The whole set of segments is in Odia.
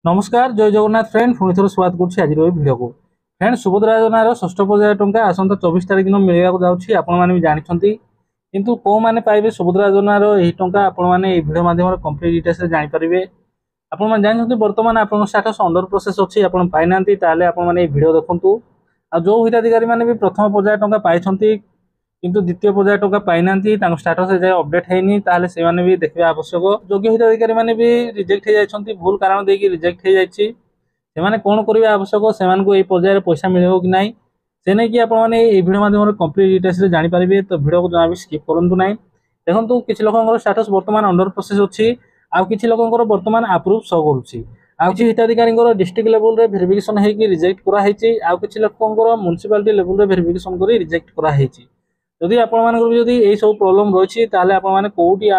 नमस्कार जय जगन्नाथ फ्रेंड पुणी थोड़ा स्वागत करुच्ची आज भिडियो को फ्रेंड सुभद्रा योजनार षष्ठ पर्याय टंका आसंता 24 तारिख दिन मिलवाक जाऊँगी आपने जानते किंतु कौ मैंने पाइबे सुभद्रा योजनार यही टंका आपने भिडियो माध्यम कंप्लीट डिटेल्स जानीपारे आपने जानते बर्तमान आप स्टाटस अंडर प्रोसेस अच्छी आप पाईना आपने भिडियो देखूँ आ जो हिताधिकारी मैंने भी प्रथम पर्याय टंका पाई किंतु द्वितीय पर्याय टंका पाई स्टाटस जाए अपडेट होनी से भी देखा आवश्यक योग्य हिताधिकारी मैंने भी रिजेक्ट हो जाती भूल कारण देकी रिजेक्ट हो जाती से कौन करेंगे आवश्यक से पर्यायर पैसा मिले कि ना से नहीं कि आपने भिडियो माध्यम कंप्लीट डिटेल्स जानीपारे तो भिडियो को जमा भी स्किप करूँ ना देखो किसी लोक स्टाटस बर्तमान अंडर प्रोसेस अच्छी आउ किसी लोक बर्तमान अप्रूव शो करुच्ची आउ किसी हिताधिकारी डिस्ट्रिक्ट लेवल रे वेरिफिकेशन होगी रिजेक्ट कराई आउ किसी लोक म्युनिसिपालिटी लेवल रे वेरिफिकेशन कर रिजेक्ट कराई जदि आपड़ी सब प्रोब्लेम रही कौटी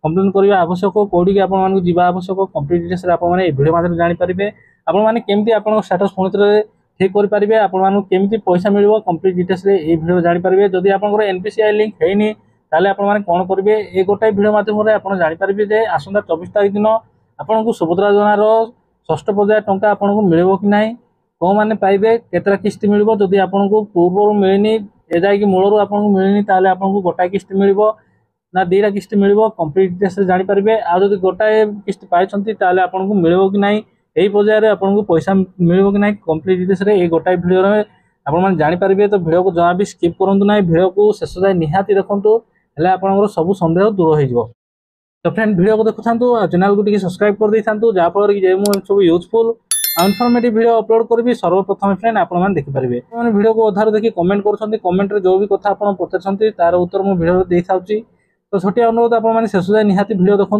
कम्प्लेन करने आवश्यक कौटी आपको जावा आवश्यक कंप्लीट डिटेल्स आपने भिडियो माध्यम जानीपारे आपने केमती आप स्टाटस पुणी थे ठीक करेंगे आपको केमती पैसा मिल कंप्लीट डिटेल्स ये भिडियो जानीपारे जदि आप एनपीसीआई लिंक होनी आपने कौन करेंगे ये गोटाए भिडियो माध्यम आप जानीपारे जे आसंता 24 तारिख दिन आपको सुभद्रा योजनार षष्ठ पर्याय टंका आपको मिले कि ना कौ मैंने पाइबे केतटा किस्ती मिल जदि आपको पूर्व मिलनी एजाई मूलर आपको मिलनी आपको गोटाए किस्ती मिल ना दीटा किस्ती मिल कंप्लीट डिटेल्स जानीपारे आदि गोटाए किस्ती पाई आपको मिले कि ना यही पर्यायर आपको पैसा मिले कि ना कंप्लीट डिटेल्स ये गोटाए भिडियो आपने जानीपारे तो भिडियो को जमा भी स्किप करूँ ना भिडियो को शेष जाए निहाती देखूँ हेल्ले आपंकर सब सन्देह दूर हो तो फ्रेंड भिडियो को देखुं चैनल को सब्सक्राइब कर देता जहाँफल कि सब यूजफुल इनफॉर्मेटिव वीडियो अपलोड करी सर्वप्रथम फ्रेंड आपने देखिपारे वीडियो को अधार देखिए कमेंट कर जो भी कथा आप पचार तार उत्तर मुझे भिडियो दे था तो छोटिया अनुरोध आपने शेष जाए निहाती भिडियो देखूँ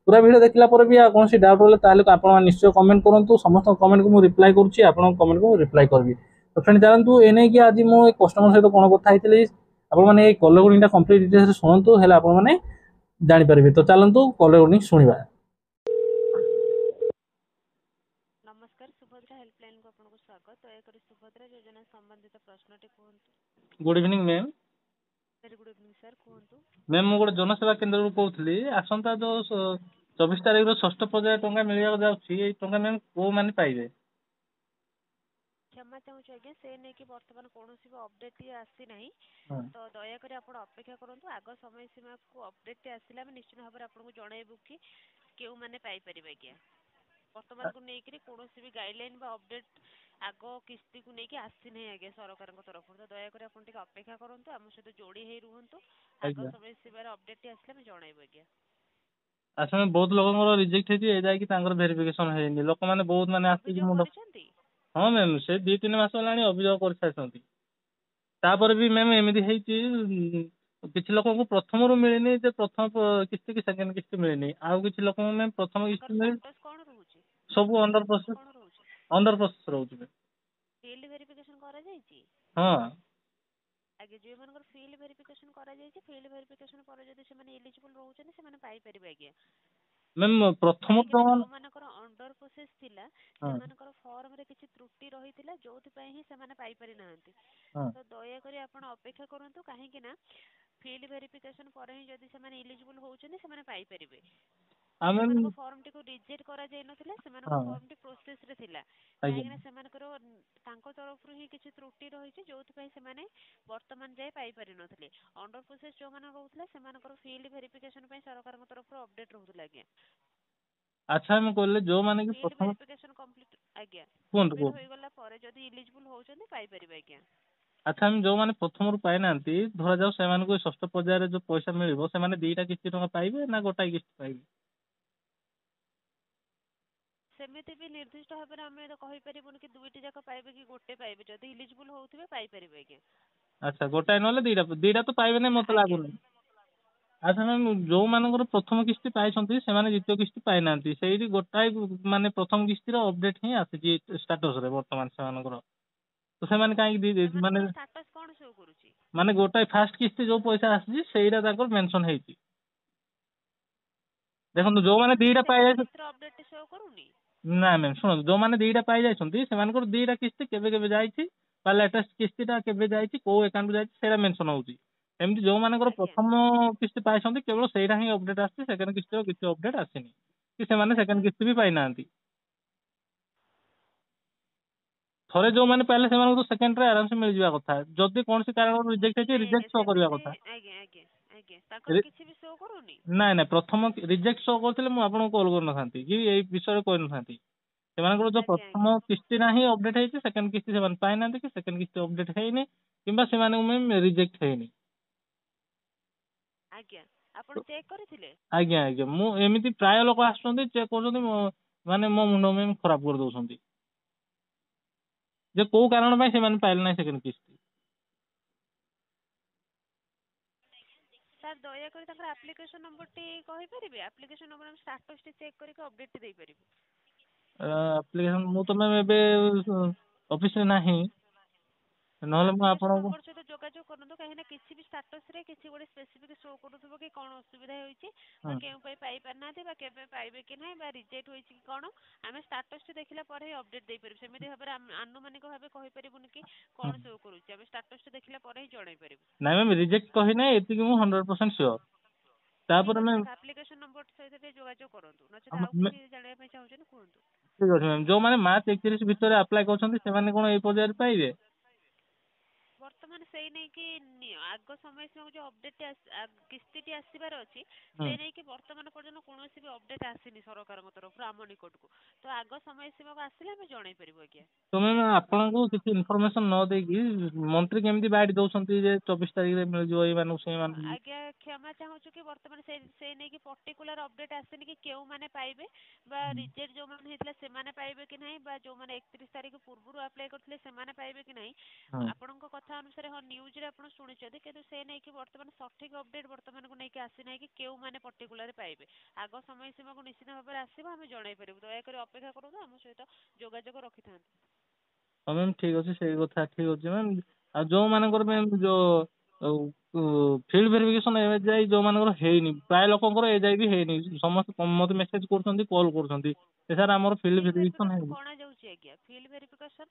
पूरा भिडियो देखला भी कौन डाउट रहा आप निश्चय कमेंट करूँ समस्त कमेंट को रिप्लाई करुँची आपन कमेंट को रिप्लाई करी तो फ्रेंड जानतु ए नहीं कि आज मुझे कस्टमर सहित कौन कथी आपने कल रेकर्डिंग कंप्लीट डिटेल्स शुणु हेल्ले आपने जानीपारे तो चलतु कल रेकर्डिंग शुणा। नमस्कार सुभद्रा हेल्पलाइन को आपको स्वागत दयाकोरी सुभद्रा योजना संबंधित प्रश्नटी कहतु। Good evening ma'am. Very good evening sir कहतु। मैम मु गोटे जनसेवा केन्द्र कहती आसंता जो 24 तारिख षष्ठ पर्याय टंका मिलवा जाऊँगी टंका मैम कौ मैंने पाइबे क्षमा चाहूँ आज्ञा से नहीं कि बर्तमान कौन भी अपडेट आसी ना तो दयाकोरी आप अपेक्षा करूँ आग समय सीमा को अपडेट आसला निश्चित भाव में आपको जनइबू कि क्यों मैंने पाइपर आज्ञा बर्तमान को लेकर कौन भी गाइडलाइन अपडेट आग किस्ती को लेकिन आसी ना आज्ञा सरकार तरफ तो दयाकोरी आप अपेक्षा करूँ आम सहित जोड़ी हो रुहतु आग समय सीमार अपडेट आसले जनइबू आज्ञा। अच्छा बहुत लोक रिजेक्ट होती वेरिफिकेशन है लोक मैंने बहुत माने आसिक मुंड हाँ मैम से 2-3 मास है अभियोग कर सारी तापर भी मैम एमती किसी लोक प्रथम रू मिलनी प्रथम किस्ती कि सेकेंड किस्ती मिलनी आउ किसी लोक मैम प्रथम किस्ती मिल सब अंडर प्रोसेस रोचे फील्ड वेरिफिकेशन करा जायछि हाँ आगे जो मानकर फील्ड वेरिफिकेशन करा जायछि फील्ड वेरिफिकेशन पर जदि से माने एलिजिबल रहउछन से माने पाई परिबे आगे मैम प्रथम तो जो मानकर अंडर प्रोसेस थिला से मानकर फॉर्म रे किछि त्रुटि रहिथिला जोथि पय ही से माने पाई परि नाहंती तो दया करी आपण अपेक्षा करंतु काहे कि ना फील्ड वेरिफिकेशन पर ही जदि से माने एलिजिबल होउछन से माने पाई परिबे सेमानको फॉर्म टी को रिजेक्ट करा जाय नथिला सेमानको फॉर्म टी प्रोसेस रे थिला काहे कि ना सेमानकर तांको तरफ रु ही किछि त्रुटि रहिछि जोथि पय से माने वर्तमान जाय पाई परि नथिले अंडर प्रोसेस जो माने रहउतला सेमानकर फील्ड वेरिफिकेशन पय सरकार को तरफ रु अपडेट रहउतला आगे। अच्छा मैं कहले जो माने कि फील्ड प्रथम वेरिफिकेशन कंप्लीट आज्ञा कोन कंप्लीट होई गला पारे जदि एलिजिबल होउछन पाई परिबे आज्ञा। अच्छा हम जो माने प्रथम रू पाई नांती धरा जाऊ से माने को षष्ठ पर्याय रे जो पैसा मिलिबो से माने दीटा किस्ती टंका पाइबे ना गोटाई किस्ती पाइबे सेमिति भी निर्दिष्ट भाव में आम तो कहि परिबुन कि दुईटी जाक पाइबे कि गोटे पाइबे जदि एलिजिबल होउथिबे पाई परिबे आज्ञा। अच्छा गोटाई नले दीटा दीटा तो पाइबे नै मते लागुनी। अच्छा मैम जो मानकर प्रथम किस्ती पाई से माने द्वितीय किस्ती पाई नांती सेही गोटाई माने प्रथम किस्ती रो अपडेट ही आसी स्टेटस रे वर्तमान से मानकर तो से माने काई माने स्टेटस कोन शो करूची माने गोटाई फास्ट किस्ती जो पैसा आसी सेहीटा ताकर मेंशन हेची देखो जो माने दीटा पाई जाय अपडेट शो करूनी ना मैम शुण जो माने दीटा पाई जायछंती से मानकर दीटा किस्ती केबे केबे जायछि बा लेटेस्ट किस्तीटा केबे जायछि को अकाउंट जायछि सेरा मेंशन होउची एमती जो मानकर प्रथम किस्ती पाइछंती केवल सेटा ही अपडेट आछि सेकंड किस्ती किछि अपडेट आसीनी कि से माने सेकंड किस्ती भी पाई नांती ଥରେ ଯୋଉମାନେ ପାଇଲେ ସେମାନଙ୍କୁ ତ ସେକେଣ୍ଡ ରେ ଆରାମସେ ମିଳିଯିବା କଥା ଯଦି କୌଣସି କାରଣରୁ ରିଜେକ୍ଟ ହେଇଛି ନାଇଁ ନାଇଁ ରିଜେକ୍ଟ ଶୋ କରିବା ସେମିତି କଥା। ଆଜ୍ଞା ଆଜ୍ଞା ଆଜ୍ଞା ତାଙ୍କର କିଛି ବି ଶୋ କରୁନି। ନାଇଁ ନାଇଁ ପ୍ରଥମ ରିଜେକ୍ଟ ଶୋ କରୁଥିଲେ ମୁଁ ଆପଣଙ୍କୁ କଲ୍ କରିନଥାନ୍ତି କି ଏଇ ବିଷୟରେ କହିନଥାନ୍ତି। ସେମାନଙ୍କର ଯୋଉ ଆଜ୍ଞା ଆଜ୍ଞା ପ୍ରଥମ କିସ୍ତି ନାହିଁ ଅପଡେଟ ହେଇଛି ସେକେଣ୍ଡ କିସ୍ତି ସେମାନେ ପାଇନାହାନ୍ତି କି ସେକେଣ୍ଡ କିସ୍ତି ଅପଡେଟ ହେଇନି କିମ୍ବା ସେମାନଙ୍କୁ ରିଜେକ୍ଟ ହେଇନି। ଆଜ୍ଞା ଆପଣ ଚେକ୍ କରିଥିଲେ? ଆଜ୍ଞା ଆଜ୍ଞା ମୁଁ ଏମିତି ପ୍ରାୟ ଲୋକ ଆସୁଛନ୍ତି ଚେକ୍ କରୁଛନ୍ତି ମାନେ ମୋ ମୁଣ୍ଡ ଖରାପ କରିଦଉଛନ୍ତି ଯେ କୋଉ କାରଣ ପାଇଁ ସେମାନେ ପାଇଲେ ନାହିଁ ସେକେଣ୍ଡ କିସ୍ତି। ସାର୍ ଦୟାକରି ତାଙ୍କର ଆପ୍ଲିକେସନ ନମ୍ବରଟି କହିପାରିବେ ଆପ୍ଲିକେସନ ନମ୍ବର ଆମେ ଷ୍ଟାଟସଟି ଚେକ୍ କରିକି ଅପଡେଟ ଦେଇପାରିବୁ। ଆପ୍ଲିକେସନ ମୁଁ ତ ମ୍ୟାମ୍ ଏବେ ଅଫିସରେ ନାହିଁ ନହେଲେ ମୁଁ ଆପ୍ଲିକେସନ ଆପଣଙ୍କୁ ନମ୍ବର ସହିତ ଯୋଗାଯୋଗ କରନ୍ତୁ କାହିଁକିନା କିଛି ବି ଷ୍ଟାଟସରେ କିଛି ଗୋଟେ ସ୍ପେସିଫିକ୍ ଶୋ କରୁଥିବ କି କଣ ଅସୁବିଧା ହୋଇଛି ବା ହଁ କେଉଁ ପାଇଁ ପାଇପାରିନାହାନ୍ତି ବା କେବେ ପାଇବେ କି ନାହିଁ ବା ରିଜେକ୍ଟ ହୋଇଛି କି କଣ ଆମେ ଷ୍ଟାଟସଟି ଦେଖିଲା ପରେ ହିଁ ଅପଡେଟ୍ ଦେଇପାରିବୁ ସେମିତି ଭାବରେ ଆନୁମାନିକ ଭାବେ କହିପାରିବୁନି କି ହଁ। କଣ ଶୋ କରୁଛି ଆମେ ଷ୍ଟାଟସଟି ଦେଖିଲା ପରେ ହିଁ ଜଣାଇ ପାରିବୁ। ନାଇଁ ମ୍ୟାମ୍ ରିଜେକ୍ଟ କହିନାହିଁ ଏତିକି ମୁଁ 100% ସିଓର। ଠିକ୍ ତାପରେ ଅଛି ମ୍ୟାମ୍ ତାଙ୍କ ଆପ୍ଲିକେସନ ନମ୍ବର ସହିତ ଟିକେ ଯୋଗାଯୋଗ କରନ୍ତୁ ନଚେତ ଆଉ କିଛି ଜାଣିବା ପାଇଁ ଚାହୁଁଛନ୍ତି କୁହନ୍ତୁ। ଠିକ୍ ଅଛି ମ୍ୟାମ୍ ଯୋଉମାନେ ମାର୍ଚ୍ଚ 31 ଭିତରେ ଆପ୍ଲାଏ କରୁଛନ୍ତି ସେମାନେ କଣ ଏଇ ପର୍ଯ୍ୟାୟରେ ପାଇବେ? ବର୍ତ୍ତମାନ ସେଇ ନେଇକି ଆଗ ସମୟ ସୀମାକୁ ଯୋଉ ଅପଡେଟ କିସ୍ତିଟି ଆସିବାର ଅଛି ହୁଁ ସେ ନେଇକି ବର୍ତ୍ତମାନ ପର୍ଯ୍ୟନ୍ତ କୌଣସି ବି ଅପଡେଟ ଆସିନି ସରକାରଙ୍କ ତରଫରୁ ଆମ ନିକଟକୁ ତ ଆଗ ସମୟ ସୀମାକୁ ଆସିଲେ ଆମେ ଜଣେଇ ପାରିବୁ ଆଜ୍ଞା। ତ ମ୍ୟାମ୍ ଆପଣଙ୍କୁ କିଛି ଇନଫର୍ମେସନ ନ ଦେଇକି ମନ୍ତ୍ରୀ କେମିତି ବାଇଟ ଦଉଛନ୍ତି ଯେ 24 ତାରିଖରେ ମିଳିଯିବ ଏଇମାନଙ୍କୁ ସେଇମାନଙ୍କୁ। ଆଜ୍ଞା କ୍ଷମା ଚାହୁଁଛୁ କି ବର୍ତ୍ତମାନ ସେ ନେଇକି ପର୍ଟିକୁଲାର ଅପଡେଟ ଆସିନି କି କେଉଁମାନେ ପାଇବେ ବା ରିଜେକ୍ଟ ଯୋଉମାନେ ହେଇଥିଲା ସେମାନେ ପାଇବେ କି ନାହିଁ ବା ଯୋଉମାନେ 31 ତାରିଖ ପୂର୍ବରୁ ଆପ୍ଲାଏ କରିଥିଲେ ସେମାନେ ପାଇବେ କି ନାହିଁ ହୁଁ ଆପଣଙ୍କ କଥା ଅନୁସାରେ ହଁ ନ୍ୟୁଜରେ ଆପଣ ଶୁଣିଛନ୍ତି କିନ୍ତୁ ସେ ନେଇକି ବର୍ତ୍ତମାନ ସଠିକ୍ ଅପଡେଟ୍ ବର୍ତ୍ତମାନକୁ ନେଇକି ଆସିନାହିଁ କି କେଉଁମାନେ ପର୍ଟିକୁଲାର ପାଇବେ ଆଗ ସମୟ ସୀମାକୁ ନିଶ୍ଚିତ ଭାବରେ ଆସିବ ଆମେ ଜଣାଇ ପାରିବୁ ଦୟାକରି ଅପେକ୍ଷା କରନ୍ତୁ ଆମ ସହିତ ଯୋଗାଯୋଗ ରଖିଥାନ୍ତୁ। ହଁ ମ୍ୟାମ୍ ଠିକ୍ ଅଛି ସେଇ କଥା ଠିକ୍ ଅଛି ମ୍ୟାମ୍ ଆଉ ଯୋଉମାନଙ୍କର ମ୍ୟାମ୍ ଯୋଉ ଫିଲ୍ଡ ଭେରିଫିକେସନ ଏ ଯାଇ ଯୋଉମାନଙ୍କର ହେଇନି ପ୍ରାୟ ଲୋକଙ୍କର ଏ ଯାଇ ବି ହେଇନି ସମସ୍ତେ ମତେ ମେସେଜ କରୁଛନ୍ତି କଲ୍ କରୁଛନ୍ତି ସାର୍ ଆମର ଫିଲ୍ଡ ଭେରିଫିକେସନ ହେଇନି। କରାଯାଉଛି ଆଜ୍ଞା field verification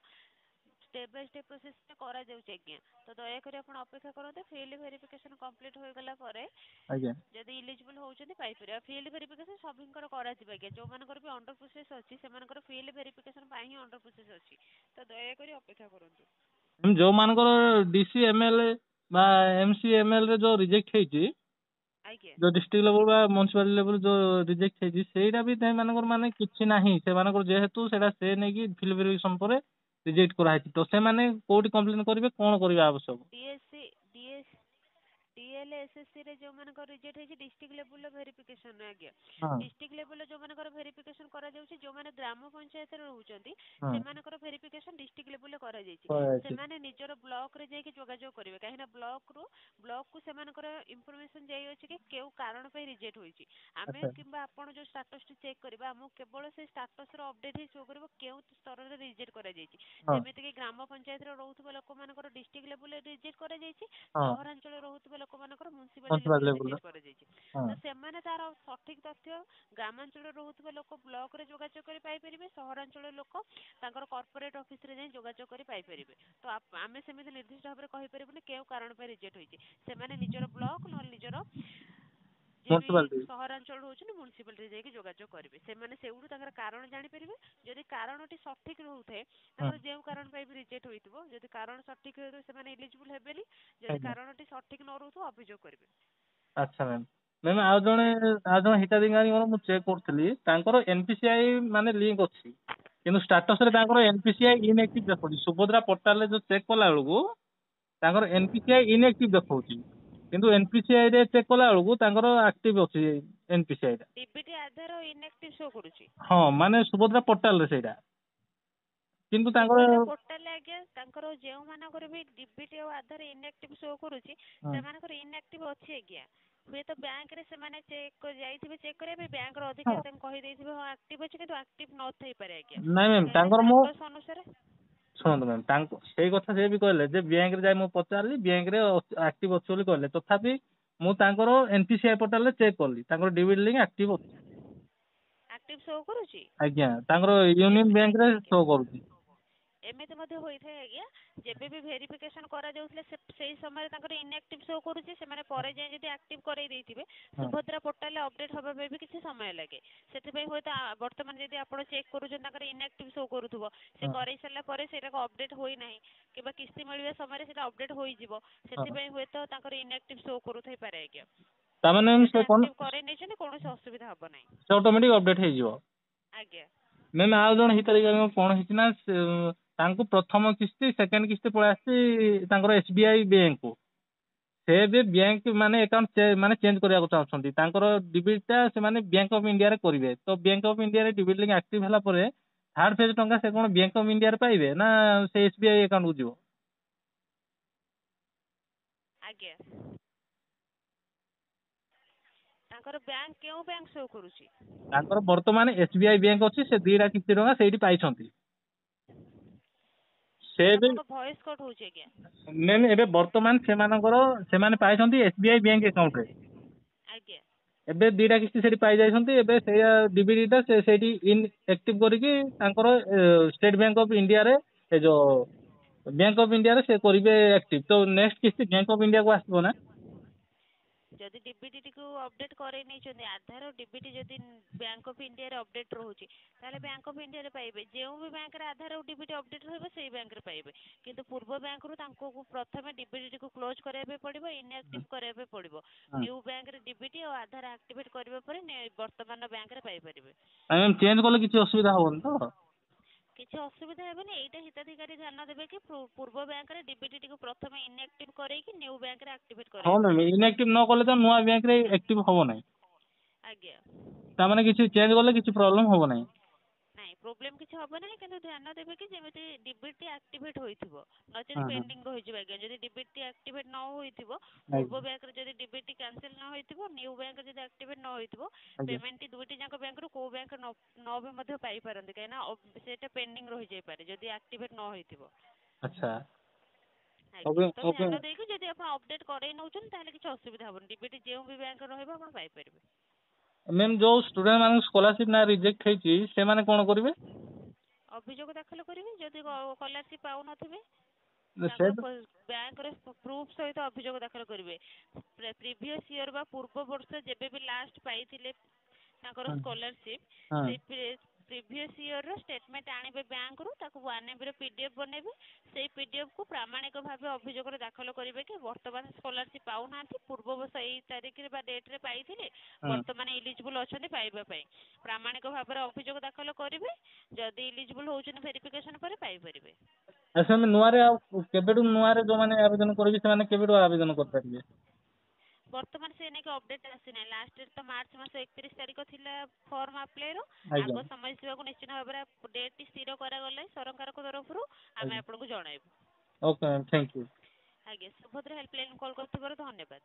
step by step ପ୍ରୋସେସରେ କରାଯାଉଛି ଆଜ୍ଞା ତ ଦୟାକରି ଆପଣ ଅପେକ୍ଷା କରନ୍ତୁ ଫିଲ୍ଡ ଭେରିଫିକେସନ କମ୍ପ୍ଲିଟ୍ ହୋଇଗଲା ପରେ ଆଜ୍ଞା ଯଦି ଇଲିଜିବଲ୍ ହଉଛନ୍ତି ପାଇପାରିବେ ଆଉ ଫିଲ୍ଡ ଭେରିଫିକେସନ ସଭିଙ୍କର କରାଯିବ ଆଜ୍ଞା ଯୋଉମାନଙ୍କର ବି ଅଣ୍ଡର ପ୍ରୋସେସ୍ ଅଛି ସେମାନଙ୍କର ଫିଲ୍ଡ ଭେରିଫିକେସନ ପାଇଁ ହିଁ ଅଣ୍ଡର ପ୍ରୋସେସ୍ ଅଛି ତ ଦୟାକରି ଅପେକ୍ଷା କରନ୍ତୁ। ଯୋଉମାନଙ୍କର ଡିସି ଏମଏଲ ବା ଏମସି ଏମଏଲ ରେ ଯୋଉ ରିଜେକ୍ଟ ହେଇଛି ଆଜ୍ଞା ଯୋଉ ଡିଷ୍ଟ୍ରିକ୍ଟ ଲେଭୁଲ ବା ମ୍ୟୁନିସିପାଲିଟି ଲେଭୁଲ ଯୋଉ ରିଜେକ୍ଟ ହେଇଛି ସେଇଟା ବି ସେମାନଙ୍କର ମାନେ କିଛି ନାହିଁ ସେମାନଙ୍କର ଯେହେତୁ ସେଇଟା ସେ ନେଇକି ଫିଲ୍ଡ ଭେରିଫିକେସନ ପରେ ରିଜେକ୍ଟ କରାହେଇଛି ତ ସେମାନେ କୋଉଠି କମ୍ପ୍ଲେନ କରିବେ କଣ କରିବା ଆବଶ୍ୟକ? ଡିଏସସି DLSSC ରେ ଯୋଉମାନଙ୍କର ରିଜେକ୍ଟ ହେଇଛି ଡିଷ୍ଟ୍ରିକ୍ଟ ଲେଭୁଲର ଭେରିଫିକେସନ ଆଜ୍ଞା ହଁ ଡିଷ୍ଟ୍ରିକ୍ଟ ଲେଭୁଲର ଯୋଉମାନଙ୍କର ଭେରିଫିକେସନ କରାଯାଉଛି ଯୋଉମାନେ ଗ୍ରାମ ପଞ୍ଚାୟତରେ ରହୁଛନ୍ତି ହଁ ସେମାନଙ୍କର ଭେରିଫିକେସନ ଡିଷ୍ଟ୍ରିକ୍ଟ ଲେଭୁଲରେ କରାଯାଇଛି କରାଯାଇଛି ସେମାନେ ନିଜର ବ୍ଲକରେ ଯାଇକି ଯୋଗାଯୋଗ କରିବେ କାହିଁକିନା ବ୍ଲକକୁ ସେମାନଙ୍କର ଇନଫର୍ମେସନ ଯାଇଅଛି କି କେଉଁ କାରଣ ପାଇଁ ରିଜେକ୍ଟ ହୋଇଛି ଆମେ ଆଚ୍ଛା କିମ୍ବା ଆପଣ ଯୋଉ ଷ୍ଟାଟସଟି ଚେକ୍ କରିବା ଆମକୁ କେବଳ ସେ ଷ୍ଟାଟସର ଅପଡେଟ୍ ହିଁ ଶୋ କରିବ କେଉଁ ସ୍ତରରେ ରିଜେକ୍ଟ କରାଯାଇଛି ହଁ ଯେମିତିକି ଗ୍ରାମ ପଞ୍ଚାୟତରେ ରହୁଥିବା ଲୋକମାନଙ୍କର ଡିଷ୍ଟ୍ରିକ୍ଟ ଲେଭୁଲରେ ରିଜେକ୍ଟ କରାଯାଇଛି ହଁ ସହରାଞ୍ଚଳରେ ରହୁଥିବା ଲୋକମାନଙ୍କର ମ୍ୟୁନିସିପାଲିଟି ମ୍ୟୁନିସିପାଲ ଲେଭୁଲରେ ଲେବୁଲରେ ରିଜେକ୍ଟ କରାଯାଇଛି ହଁ ତ ସେମାନେ ତାର ସଠିକ୍ ତଥ୍ୟ ଗ୍ରାମାଞ୍ଚଳରେ ରହୁଥିବା ଲୋକ ବ୍ଲକରେ ଯୋଗାଯୋଗ କରି ପାଇପାରିବେ ସହରାଞ୍ଚଳର ଲୋକ ତାଙ୍କର କର୍ପୋରେଟ ଅଫିସରେ ଯାଇ ଯୋଗାଯୋଗ କରି ପାଇପାରିବେ ତ ଆମେ ସେମିତି ନିର୍ଦ୍ଦିଷ୍ଟ ଭାବରେ କହିପାରିବୁନି କେଉଁ କାରଣ ପାଇଁ ରିଜେକ୍ଟ ହୋଇଛି ସେମାନେ ନିଜର ବ୍ଲକ ନହେଲେ ନିଜର ଯିଏ ବି ମ୍ୟୁନିସିପାଲିଟି ସହରାଞ୍ଚଳ ରହୁଛନ୍ତି ମ୍ୟୁନିସିପାଲିଟିରେ ଯାଇକି ଯୋଗାଯୋଗ କରିବେ ସେମାନେ ସେଇଠୁ ତାଙ୍କର କାରଣ ଜାଣିପାରିବେ ଯଦି କାରଣଟି ସଠିକ୍ ରହୁଥାଏ ହଁ ତାଙ୍କର ଯେଉଁ କାରଣ ପାଇଁ ବି ରିଜେକ୍ଟ ହୋଇଥିବ ଯଦି କାରଣ ସଠିକ୍ ହୋଇଥିବ ସେମାନେ ଇଲିଜିବୁଲ୍ ହେବେନି ଯଦି ଆଜ୍ଞା କାରଣଟି ସଠିକ୍ ନ ରହୁଥିବ ଅଭିଯୋଗ କରିବେ। ଆଚ୍ଛା ମ୍ୟାମ୍ ମ୍ୟାମ୍ ଆଉ ଜଣେ ହିତାଧିକାରୀଙ୍କର ମୁଁ ଚେକ୍ କରୁଥିଲି ତାଙ୍କର ଏନପିସିଆଇ ମାନେ ଲିଙ୍କ ଅଛି କିନ୍ତୁ ଷ୍ଟାଟସ ରେ ତାଙ୍କର ଆଜ୍ଞା ଏନପିସିଆଇ ଇନଆକ୍ଟିଭ ଦେଖଉଛି ସୁଭଦ୍ରା ପୋର୍ଟାଲରେ ଯୋଉ ଚେକ୍ କଲା ବେଳକୁ ତାଙ୍କର ଏନପିସିଆଇ ଇନଆକ୍ଟିଭ ଦେଖଉଛି କିନ୍ତୁ ଏନପିସିଆଇ ରେ ଚେକ୍ କଲା ବେଳକୁ ତାଙ୍କର ଆକ୍ଟିଭ ଅଛି ଏନପିସିଆଇ ଟା ଡିବିଟି ଆଧାର ଇନଆକ୍ଟିଭ ଶୋ କରୁଛି ହଁ ମାନେ ସୁଭଦ୍ରା ପୋର୍ଟାଲ ରେ ସେଇଟା କିନ୍ତୁ ତାଙ୍କର ସୁଭଦ୍ରା ପୋର୍ଟାଲରେ ଆଜ୍ଞା ତାଙ୍କର ଯେଉଁମାନଙ୍କର ବି ଡିବିଟି ଆଉ ଆଧାର ଇନଆକ୍ଟିଭ ଶୋ କରୁଛି ହଁ ସେମାନଙ୍କର ଇନଆକ୍ଟିଭ ଅଛି ଆଜ୍ଞା ହୁଏତ ବ୍ୟାଙ୍କରେ ସେମାନେ ଯାଇଥିବେ ଚେକ୍ କରିବା ପାଇଁ ବ୍ୟାଙ୍କର ହଁ ଅଧିକାରୀ ତାଙ୍କୁ କହିଦେଇଥିବେ ହଁ ଆକ୍ଟିଭ ଅଛି କିନ୍ତୁ ଆକ୍ଟିଭ ନଥାଇପାରେ ଆଜ୍ଞା ନାଇଁ ମ୍ୟାମ୍ କାହିଁକିନା ତାଙ୍କର ମୁଁ ଷ୍ଟାଟସ୍ ଅନୁସାରେ ଶୁଣନ୍ତୁ ମ୍ୟାମ୍ ତାଙ୍କୁ ସେଇ କଥା ସେ ବି କହିଲେ ଯେ ବ୍ୟାଙ୍କରେ ଯାଇ ମୁଁ ପଚାରିଲି ବ୍ୟାଙ୍କରେ ଆକ୍ଟିଭ ଅଛି ବୋଲି କହିଲେ ତଥାପି ମୁଁ ତାଙ୍କର ଏନପିସିଆଇ ପୋର୍ଟାଲରେ ଚେକ୍ କଲି ତାଙ୍କର ଡିବିଟି ଲିଙ୍କ ଆକ୍ଟିଭ ଅଛି। ଆକ୍ଟିଭ ଶୋ କରୁଛି ଆଜ୍ଞା ତାଙ୍କର ୟୁନିୟନ ବ୍ୟାଙ୍କ ରେ ଆଜ୍ଞା ଆଜ୍ଞା ଶୋ କରୁଛି ଏମିତି ମଧ୍ୟ ହୋଇଥାଏ ଆଜ୍ଞା, ଯେବେ ବି ଭେରିଫିକେସନ କରାଯାଉଥିଲେ ସେଇ ସମୟରେ ତାଙ୍କର ଇନଆକ୍ଟିଭ ଶୋ କରୁଛି, ସେମାନେ ପରେ ଯାଇ ଯଦି ଆକ୍ଟିଭ କରାଇ ଦେଇଥିବେ ସୁଭଦ୍ରା ପୋର୍ଟାଲରେ ଅପଡେଟ୍ ହେବା ପାଇଁ ବି କିଛି ସମୟ ଲାଗେ। ସେଥିପାଇଁ ହୁଏତ ବର୍ତ୍ତମାନ ଯଦି ଆପଣ ଚେକ୍ କରୁଛନ୍ତି ତାଙ୍କର ଇନଆକ୍ଟିଭ ଶୋ କରୁଥିବ, ସେ କରାଇ ସାରିଲା ପରେ ସେଇଟାକୁ ଅପଡେଟ୍ ହୋଇନାହିଁ କିମ୍ବା କିସ୍ତି ମିଳିବା ସମୟରେ ସେଇଟା ଅପଡେଟ୍ ହୋଇଯିବ, ସେଥିପାଇଁ ହୁଏତ ତାଙ୍କର ଇନଆକ୍ଟିଭ ଶୋ କରୁଥାଇପାରେ ଆଜ୍ଞା। ତାମାନେ ଯଦି ସେ ଆକ୍ଟିଭ କରାଇ ନେଇଛନ୍ତି କୌଣସି ଅସୁବିଧା ହେବ ନାହିଁ। ସେ ଅଟୋମେଟିକ ଅପଡେଟ୍ ହେଇଯିବ। ଆଜ୍ଞା ମ୍ୟାମ୍ ଆଉ ଜଣେ ହିତାଧିକାରୀଙ୍କ କଣ ହେଇଛି ନା ତାଙ୍କୁ ପ୍ରଥମ କିସ୍ତି ସେକେଣ୍ଡ କିସ୍ତି ପଳେଇ ଆସିଛି ତାଙ୍କର SBI ବ୍ୟାଙ୍କକୁ। ସେ ବି ବ୍ୟାଙ୍କ ମାନେ ଆକାଉଣ୍ଟ ମାନେ ଚେଞ୍ଜ କରିବାକୁ ଚାହୁଁଛନ୍ତି, ତାଙ୍କର ଡିବିଟ୍ ଟା ସେମାନେ ବ୍ୟାଙ୍କ ଅଫ ଇଣ୍ଡିଆରେ କରିବେ। ତ ବ୍ୟାଙ୍କ ଅଫ ଇଣ୍ଡିଆରେ ଡିବିଟ୍ ଲିଙ୍କ ଆକ୍ଟିଭ ହେଲା ପରେ ଥାର୍ଡ ଫେଜ୍ ଟଙ୍କା ସେ କଣ ବ୍ୟାଙ୍କ ଅଫ ଇଣ୍ଡିଆରେ ପାଇବେ ନା ସେ SBI ଆକାଉଣ୍ଟକୁ ଯିବ? ଆଜ୍ଞା ତାଙ୍କର ବ୍ୟାଙ୍କ କେଉଁ ବ୍ୟାଙ୍କ ଶୋ କରୁଛି? ତାଙ୍କର ବର୍ତ୍ତମାନ SBI ବ୍ୟାଙ୍କ ଅଛି, ସେ 2ଟା କିସ୍ତି ଟଙ୍କା ସେଇଠି ପାଇଛନ୍ତି। ସେ ସାର୍ ଏବେ ଆପଣଙ୍କ ଭଏସ କଟ୍ ହଉଛି ଆଜ୍ଞା। ମ୍ୟାମ୍ ଏବେ ବର୍ତ୍ତମାନ ସେମାନେ ପାଇଛନ୍ତି SBI ବ୍ୟାଙ୍କ ଆକାଉଣ୍ଟରେ। ଆଜ୍ଞା ଏବେ 2ଟା କିସ୍ତି ସେଠି ପାଇଯାଇଛନ୍ତି। ଏବେ ସେଇଆ ଡିବିଟି ଟା ସେ ସେଇଠି ଇନଆକ୍ଟିଭ କରିକି ତାଙ୍କର ଷ୍ଟେଟ ବ୍ୟାଙ୍କ ଅଫ ଇଣ୍ଡିଆରେ ଏ ଯୋଉ ବ୍ୟାଙ୍କ ଅଫ ଇଣ୍ଡିଆରେ ସେ କରିବେ ଆକ୍ଟିଭ। ତ ନେକ୍ସଟ କିସ୍ତି ବ୍ୟାଙ୍କ ଅଫ ଇଣ୍ଡିଆକୁ ଆସିବ ନା? ଯଦି ଡିବିଟି ଟିକୁ ଅପଡେଟ୍ କରାଇ ନେଇଛନ୍ତି, ଆଧାର ଡିବିଟି ଯଦି ବ୍ୟାଙ୍କ ଅଫ ଇଣ୍ଡିଆରେ ଅପଡେଟ୍ ରହୁଛି ତାହେଲେ ବ୍ୟାଙ୍କ ଅଫ ଇଣ୍ଡିଆରେ ପାଇବେ। ଯେଉଁ ବି ବ୍ୟାଙ୍କରେ ଆଧାର ଆଉ ଡିବିଟି ଅପଡେଟ୍ ରହିବ ସେଇ ବ୍ୟାଙ୍କରେ ପାଇବେ। କିନ୍ତୁ ପୂର୍ବ ବ୍ୟାଙ୍କରୁ ତାଙ୍କୁ ପ୍ରଥମେ ଡିବିଟିକୁ କ୍ଲୋଜ୍ କରିବା ପାଇଁ ପଡ଼ିବ, ଇନଆକ୍ଟିଭ କରିବା ପାଇଁ ପଡ଼ିବ। ନ୍ୟୁ ବ୍ୟାଙ୍କରେ ଡିବିଟି ଆଉ ଆଧାର ଆକ୍ଟିଭେଟ୍ କରିବା ପରେ ବର୍ତ୍ତମାନ ବ୍ୟାଙ୍କରେ ପାଇପାରିବେ। ମ୍ୟାମ୍ ଚେଞ୍ଜ କଲେ କିଛି ଅସୁବିଧା ହବନି ତ? କିଛି ଅସୁବିଧା ହେବନି। ଏଇଟା ହିତାଧିକାରୀ ଧ୍ୟାନ ଦେବେ କି ପୂର୍ବ ବ୍ୟାଙ୍କରେ ଡିବିଟିକୁ ପ୍ରଥମେ ଇନଆକ୍ଟିଭ କରେଇକି ନ୍ୟୁ ବ୍ୟାଙ୍କରେ ଆକ୍ଟିଭେଟ୍ ହଁ କରାଇବା ମ୍ୟାମ୍ ପାଇଁ ପଡ଼ିବ। ଇନଆକ୍ଟିଭ ନ କଲେ ତ ନୂଆ ବ୍ୟାଙ୍କରେ ଆକ୍ଟିଭ ହବ ନାହିଁ। ଆଜ୍ଞା ତାମାନେ କିଛି ଚେଞ୍ଜ କଲେ କିଛି ପ୍ରୋବ୍ଲେମ ହବ ନାହିଁ। ନାଇଁ ପ୍ରୋବ୍ଲେମ କିଛି ହବ ନାହିଁ, କିନ୍ତୁ ଧ୍ୟାନ ଦେବେ କି ଯେମିତି ଡିବିଟି ଆକ୍ଟିଭେଟ୍ ହୋଇଥିବ, ନଚେତ ପେଣ୍ଡିଂ ରହିଯିବ ଆଜ୍ଞା। ଯଦି ଡିବିଟି ଆକ୍ଟିଭେଟ୍ ନ ହୋଇଥିବ, ପୂର୍ବ ବ୍ୟାଙ୍କରେ ଯଦି ଡିବିଟି କ୍ୟାନସେଲ ନ ହୋଇଥିବ, ନ୍ୟୁ ବ୍ୟାଙ୍କରେ ଯଦି ଆକ୍ଟିଭେଟ୍ ନ ହୋଇଥିବ, ପେମେଣ୍ଟଟି ଦୁଇଟି ଯାକ ବ୍ୟାଙ୍କରୁ କୋଉ ବ୍ୟାଙ୍କ ନ ବି ମଧ୍ୟ ପାଇପାରନ୍ତି, କାହିଁକିନା ସେଇଟା ପେଣ୍ଡିଂ ରହିଯାଇପାରେ ଯଦି ଆକ୍ଟିଭେଟ୍ ନ ହୋଇଥିବ। ଆଚ୍ଛା ଆଜ୍ଞା ତ ଧ୍ୟାନ ଦେଇକି ଯଦି ଆପଣ ଅପଡେଟ୍ କରେଇ ନେଉଛନ୍ତି ତାହେଲେ କିଛି ଅସୁବିଧା ହବନି। ଡିବିଟି ଯେଉଁ ବି ବ୍ୟାଙ୍କରେ ରହିବ ଆପଣ ପାଇପାରିବେ। ମ୍ୟାମ୍ ଯୋଉ ଷ୍ଟୁଡେଣ୍ଟ ମାନଙ୍କୁ ସ୍କଲାରସିପ ନା ରିଜେକ୍ଟ ହେଇଛି ସେମାନେ କଣ କରିବେ? ଅଭିଯୋଗ ଦାଖଲ କରିବେ। ଯଦି ସ୍କଲାରସିପ ପାଉନଥିବେ ସେ ତାଙ୍କର ବ୍ୟାଙ୍କରେ ପ୍ରୁଫ୍ ସହିତ ଅଭିଯୋଗ ଦାଖଲ କରିବେ। ପ୍ରିଭିୟସ୍ ଇୟର ବା ପୂର୍ବ ବର୍ଷ ଯେବେ ବି ଲାଷ୍ଟ ପାଇଥିଲେ ତାଙ୍କର ସ୍କଲାରସିପ, ସେଇ ପ୍ରିଭିୟସ୍ ଇୟରର ଷ୍ଟେଟମେଣ୍ଟ ଆଣିବେ ବ୍ୟାଙ୍କରୁ, ତାକୁ 1MBର PDF ବନେଇବେ। ସେଇ PDFକୁ ପ୍ରାମାଣିକ ଭାବେ ଅଭିଯୋଗରେ ଦାଖଲ କରିବେ କି ବର୍ତ୍ତମାନ ସ୍କଲାରସିପ ପାଉନାହାନ୍ତି, ପୂର୍ବ ବର୍ଷ ଏଇ ତାରିଖରେ ବା ଡେଟ୍ରେ ପାଇଥିଲେ, ବର୍ତ୍ତମାନ ଇଲିଜିବୁଲ ଅଛନ୍ତି ପାଇବା ପାଇଁ। ପ୍ରାମାଣିକ ଭାବରେ ଅଭିଯୋଗ ଦାଖଲ କରିବେ। ଯଦି ଇଲିଜିବୁଲ ହଉଛନ୍ତି ଭେରିଫିକେସନ ପରେ ପାଇପାରିବେ। ସେମାନେ ନୂଆରେ ଆଉ କେବେଠୁ ନୂଆରେ ଯୋଉମାନେ ଆବେଦନ କରିବେ ସେମାନେ କେବେଠୁ ଆବେଦନ କରିପାରିବେ? ବର୍ତ୍ତମାନ ସେ ନେଇକି ଅପଡେଟ୍ ଆସିନାହିଁ। ଲାଷ୍ଟ ଡେଟ୍ ତ ମାର୍ଚ୍ଚ ମାସ 31 ତାରିଖ ଥିଲା ଫର୍ମ ଆପ୍ଲାଏର। ଆଜ୍ଞା ଆଗ ସମୟ ସୀମାକୁ ନିଶ୍ଚିତ ଭାବରେ ଡେଟ୍ଟି ସ୍ଥିର କରାଗଲେ ସରକାରଙ୍କ ତରଫରୁ ଆମେ ଆପଣଙ୍କୁ ଜଣାଇବୁ। Okay ma'am thank you. ଆଜ୍ଞା ସୁଭଦ୍ରା ହେଲ୍ପଲାଇନ୍ କଲ୍ କରିଥିବାରୁ ଧନ୍ୟବାଦ।